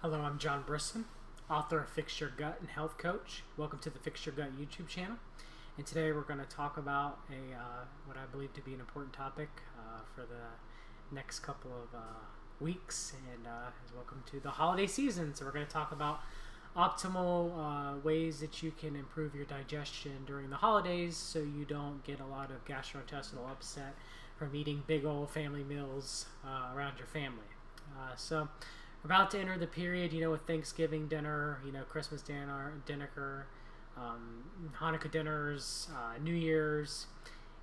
Hello, I'm John Brisson, author of Fix Your Gut and Health Coach. Welcome to the Fix Your Gut YouTube channel. And today we're going to talk about what I believe to be an important topic for the next couple of weeks. And welcome to the holiday season. So we're going to talk about optimal ways that you can improve your digestion during the holidays so you don't get a lot of gastrointestinal upset from eating big old family meals around your family. So we're about to enter the period, with Thanksgiving dinner, Christmas dinner, Hanukkah dinners, New Year's,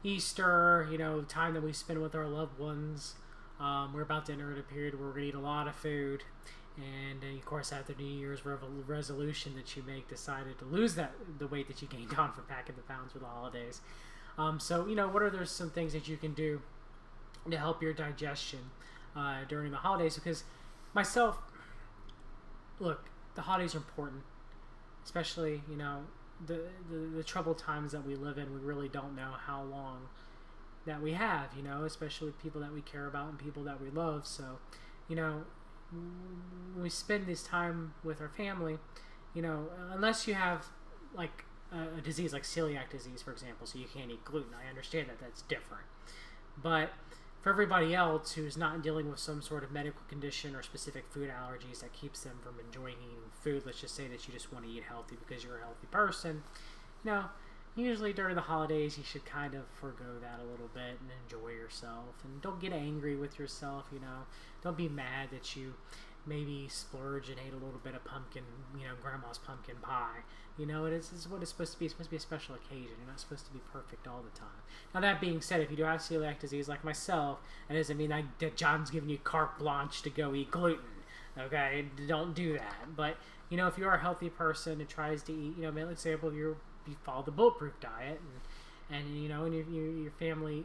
Easter, time that we spend with our loved ones. We're about to enter the period where we're going to eat a lot of food. And of course, after New Year's resolution that you make, decided to lose the weight that you gained on from packing the pounds for the holidays. So, what are there some things that you can do to help your digestion during the holidays? Because myself, look, the holidays are important, especially, the troubled times that we live in. We really don't know how long that we have, especially with people that we care about and people that we love. So, when we spend this time with our family, unless you have like a disease like celiac disease, for example, so you can't eat gluten. I understand that that's different. But for everybody else who's not dealing with some sort of medical condition or specific food allergies that keeps them from enjoying eating food, let's just say that you just want to eat healthy because you're a healthy person, usually during the holidays you should kind of forgo that a little bit and enjoy yourself. And don't get angry with yourself, Don't be mad that you maybe splurge and ate a little bit of pumpkin, grandma's pumpkin pie. It's what it's supposed to be. It's supposed to be a special occasion. You're not supposed to be perfect all the time. Now, that being said, if you do have celiac disease like myself, that doesn't mean that John's giving you carte blanche to go eat gluten. Okay? Don't do that. But, if you are a healthy person who tries to eat, for example, you follow the bulletproof diet and your family,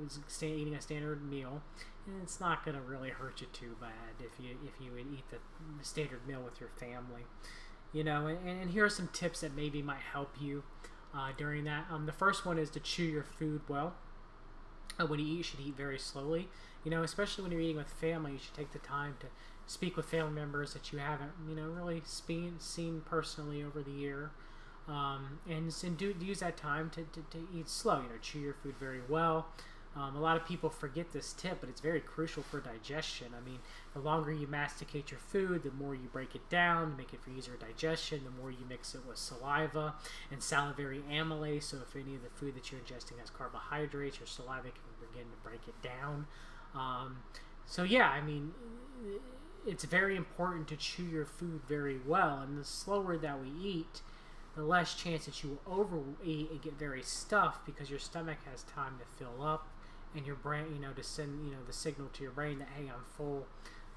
is eating a standard meal, and it's not going to really hurt you too bad if you would eat the standard meal with your family, and here are some tips that maybe might help you during that. The first one is to chew your food well. When you eat, you should eat very slowly. Especially when you're eating with family, you should take the time to speak with family members that you haven't, really seen personally over the year. And use that time to eat slow. Chew your food very well. A lot of people forget this tip, but it's very crucial for digestion. The longer you masticate your food, the more you break it down to make it for easier digestion, the more you mix it with saliva and salivary amylase. So if any of the food that you're ingesting has carbohydrates, your saliva can begin to break it down. It's very important to chew your food very well. And the slower that we eat, the less chance that you will overeat and get very stuffed, because your stomach has time to fill up and your brain, to send, the signal to your brain that, hey, I'm full,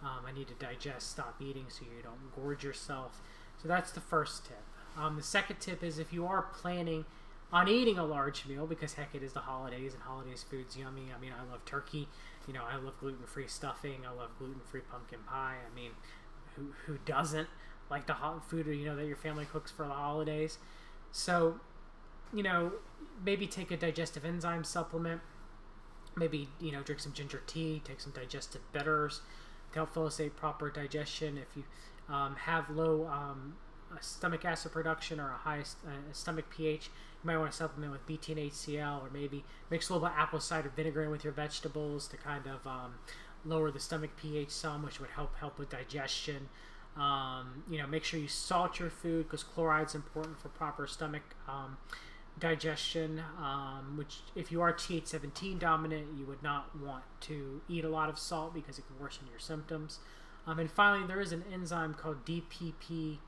I need to digest, stop eating so you don't gorge yourself. So that's the first tip. The second tip is, if you are planning on eating a large meal, because heck, it is the holidays and holidays food's yummy. I love turkey, I love gluten-free stuffing, I love gluten-free pumpkin pie. Who doesn't like the hot food that your family cooks for the holidays? So, maybe take a digestive enzyme supplement. Maybe, drink some ginger tea, take some digestive bitters to help facilitate proper digestion. If you have low stomach acid production or a high stomach pH, you might want to supplement with BT and HCl, or maybe mix a little bit of apple cider vinegar in with your vegetables to kind of lower the stomach pH some, which would help with digestion. Make sure you salt your food, because chloride's important for proper stomach digestion, which if you are Th17 dominant, you would not want to eat a lot of salt because it can worsen your symptoms. And finally, there is an enzyme called DPP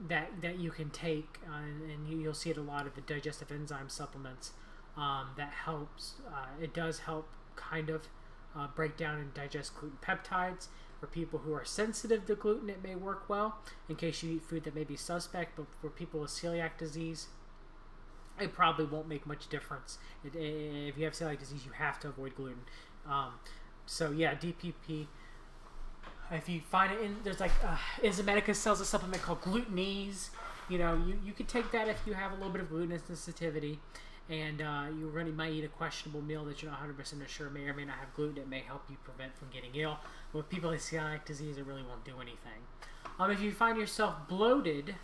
that you can take, and you'll see it a lot of the digestive enzyme supplements that helps. It does help kind of break down and digest gluten peptides. For people who are sensitive to gluten, it may work well in case you eat food that may be suspect, but for people with celiac disease, it probably won't make much difference. If you have celiac disease, you have to avoid gluten. DPP. If you find it there's like Enzymes sells a supplement called Glutenese. You could take that if you have a little bit of gluten sensitivity. and you might eat a questionable meal that you're not 100% sure may or may not have gluten. It may help you prevent from getting ill. But with people with celiac disease, it really won't do anything. If you find yourself bloated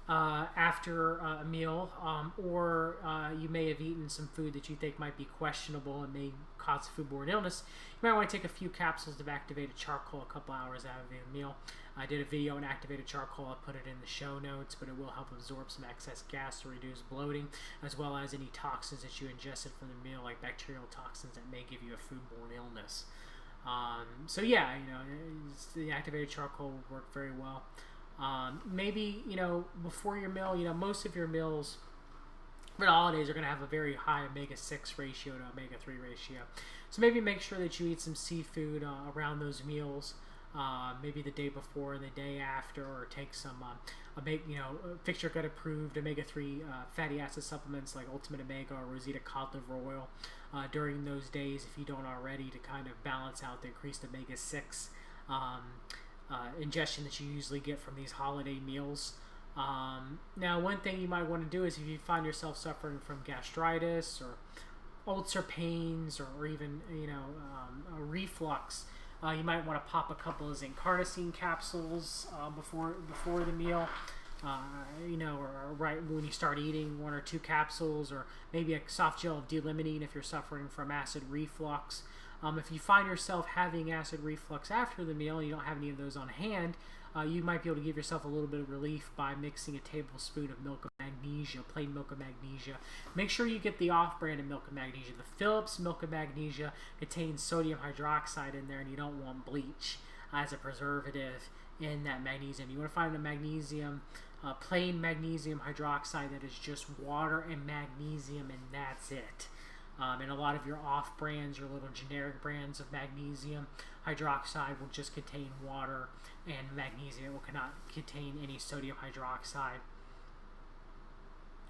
after a meal, or you may have eaten some food that you think might be questionable and may cause foodborne illness, you might want to take a few capsules of activated charcoal a couple hours out of your meal. I did a video on activated charcoal. I'll put it in the show notes, but it will help absorb some excess gas to reduce bloating, as well as any toxins that you ingested from the meal, like bacterial toxins that may give you a foodborne illness. So yeah, the activated charcoal will work very well. Maybe, before your meal, most of your meals for the holidays are going to have a very high omega-6 ratio to omega-3 ratio. So maybe make sure that you eat some seafood around those meals, maybe the day before, the day after, or take some, Fix Your Gut approved omega-3 fatty acid supplements like Ultimate Omega or Rosita cod liver oil during those days, if you don't already, to kind of balance out the increased omega-6 ingestion that you usually get from these holiday meals. Now, one thing you might want to do is, if you find yourself suffering from gastritis or ulcer pains, or even a reflux, you might want to pop a couple of zinc carnosine capsules before the meal. Or right when you start eating, 1 or 2 capsules, or maybe a soft gel of D-limonene if you're suffering from acid reflux. If you find yourself having acid reflux after the meal and you don't have any of those on hand, you might be able to give yourself a little bit of relief by mixing a tablespoon of milk of magnesia, plain milk of magnesia. Make sure you get the off-brand of milk of magnesia. The Phillips milk of magnesia contains sodium hydroxide in there, and you don't want bleach as a preservative in that magnesium. You want to find a magnesium, plain magnesium hydroxide that is just water and magnesium, and that's it. And a lot of your off brands, your little generic brands of magnesium hydroxide will just contain water and magnesium. It will cannot contain any sodium hydroxide.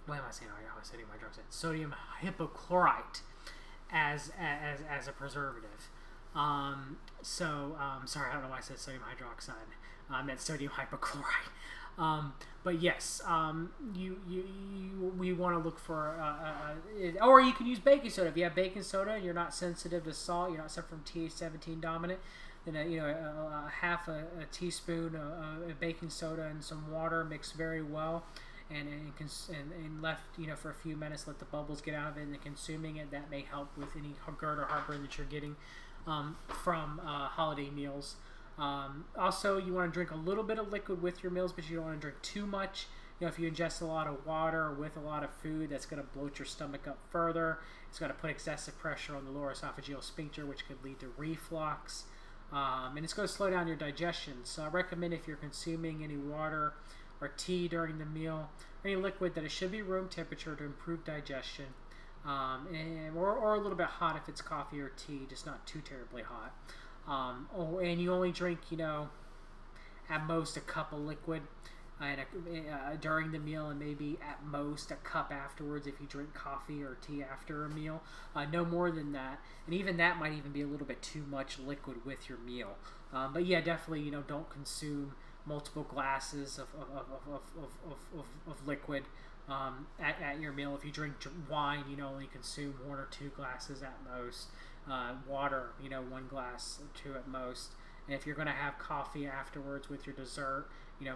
What am I saying? Sodium hydroxide. Sodium hypochlorite as a preservative. Sorry, I don't know why I said sodium hydroxide. I meant sodium hypochlorite. But yes, we want to look for, or you can use baking soda. If you have baking soda and you're not sensitive to salt, you're not suffering from TH17 dominant, then a half a teaspoon of baking soda and some water mixed very well, and left for a few minutes, let the bubbles get out of it, and then consuming it. That may help with any GERD or heartburn that you're getting from holiday meals. Also, you want to drink a little bit of liquid with your meals, but you don't want to drink too much. If you ingest a lot of water with a lot of food, that's going to bloat your stomach up further. It's going to put excessive pressure on the lower esophageal sphincter, which could lead to reflux. And it's going to slow down your digestion. So I recommend, if you're consuming any water or tea during the meal, any liquid, that it should be room temperature to improve digestion. Or a little bit hot if it's coffee or tea, just not too terribly hot. And you only drink, at most a cup of liquid during the meal, and maybe at most a cup afterwards if you drink coffee or tea after a meal. No more than that, and even that might even be a little bit too much liquid with your meal. But yeah, definitely, don't consume multiple glasses of liquid at your meal. If you drink wine, only consume 1 or 2 glasses at most. Water, 1 glass or 2 at most. And if you're going to have coffee afterwards with your dessert,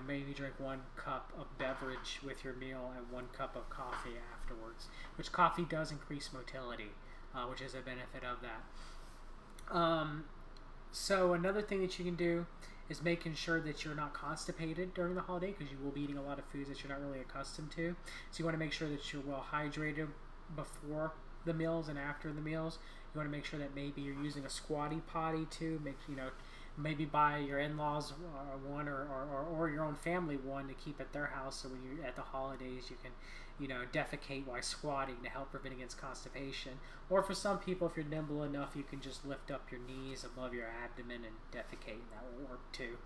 maybe drink 1 cup of beverage with your meal and 1 cup of coffee afterwards, which coffee does increase motility, which is a benefit of that. So another thing that you can do is making sure that you're not constipated during the holiday, because you will be eating a lot of foods that you're not really accustomed to. So you want to make sure that you're well hydrated before the meals and after the meals. You want to make sure that maybe you're using a squatty potty too. Maybe buy your in-laws one, or your own family one to keep at their house, so when you're at the holidays you can defecate while squatting to help prevent against constipation. Or for some people, if you're nimble enough, you can just lift up your knees above your abdomen and defecate, and that will work too.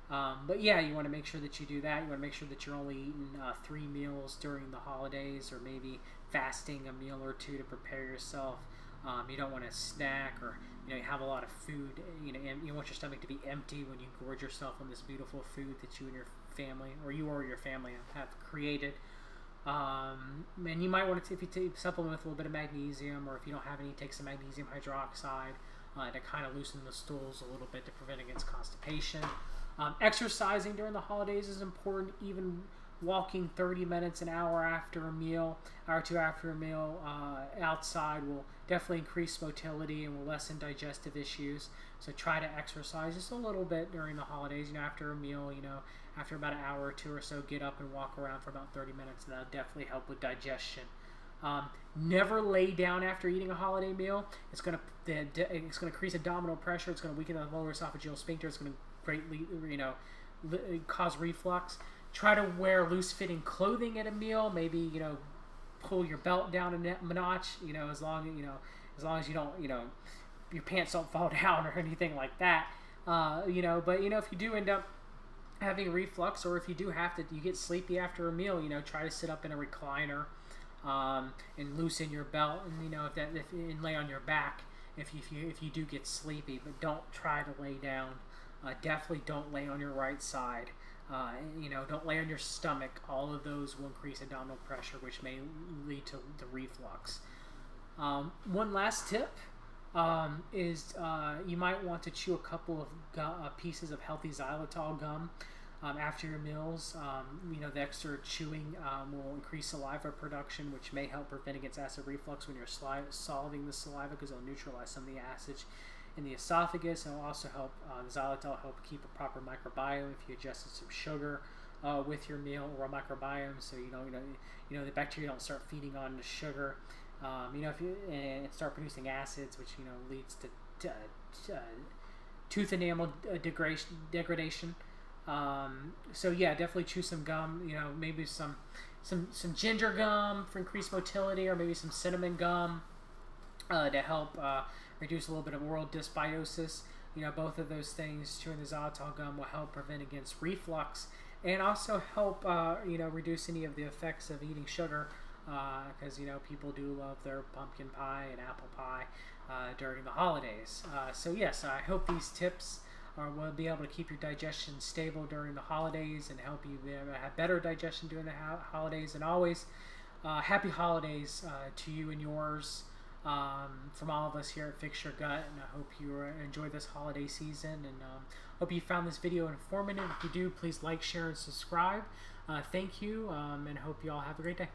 But yeah, you want to make sure that you do that. You want to make sure that you're only eating 3 meals during the holidays, or maybe fasting a meal or 2 to prepare yourself. You don't want to snack, or have a lot of food. You want your stomach to be empty when you gorge yourself on this beautiful food that you and your family, or your family, have created. And you might want to, if you supplement with a little bit of magnesium, or if you don't have any, take some magnesium hydroxide to kind of loosen the stools a little bit to prevent against constipation. Exercising during the holidays is important. Even walking 30 minutes, an hour after a meal, hour or two after a meal outside will definitely increase motility and will lessen digestive issues. So try to exercise just a little bit during the holidays. After a meal, after about an hour or two or so, get up and walk around for about 30 minutes, and that'll definitely help with digestion. Never lay down after eating a holiday meal. It's going to increase abdominal pressure. It's going to weaken the lower esophageal sphincter. It's going to greatly, cause reflux. Try to wear loose-fitting clothing at a meal. Maybe pull your belt down a notch. As long as you don't, your pants don't fall down or anything like that. But if you do end up having reflux, or if you do you get sleepy after a meal, try to sit up in a recliner and loosen your belt, and and lay on your back if you do get sleepy. But don't try to lay down. Definitely don't lay on your right side. Don't lay on your stomach. All of those will increase abdominal pressure, which may lead to the reflux. One last tip is you might want to chew a couple of pieces of healthy xylitol gum after your meals. The extra chewing will increase saliva production, which may help prevent against acid reflux when you're solving the saliva, because it'll neutralize some of the acids in the esophagus. And will also help the xylitol help keep a proper microbiome if you adjusted some sugar with your meal, or a microbiome, so the bacteria don't start feeding on the sugar. If you and start producing acids, which leads to tooth enamel degradation. So yeah, definitely chew some gum. Maybe some ginger gum for increased motility, or maybe some cinnamon gum to help reduce a little bit of oral dysbiosis. Both of those things, chewing the xylitol gum, will help prevent against reflux, and also help reduce any of the effects of eating sugar, because people do love their pumpkin pie and apple pie during the holidays. So yes, I hope these tips will be able to keep your digestion stable during the holidays and help you have better digestion during the holidays. And always happy holidays to you and yours. From all of us here at Fix Your Gut, and I hope you enjoy this holiday season, and hope you found this video informative. If you do, please like, share, and subscribe. Thank you, and hope you all have a great day.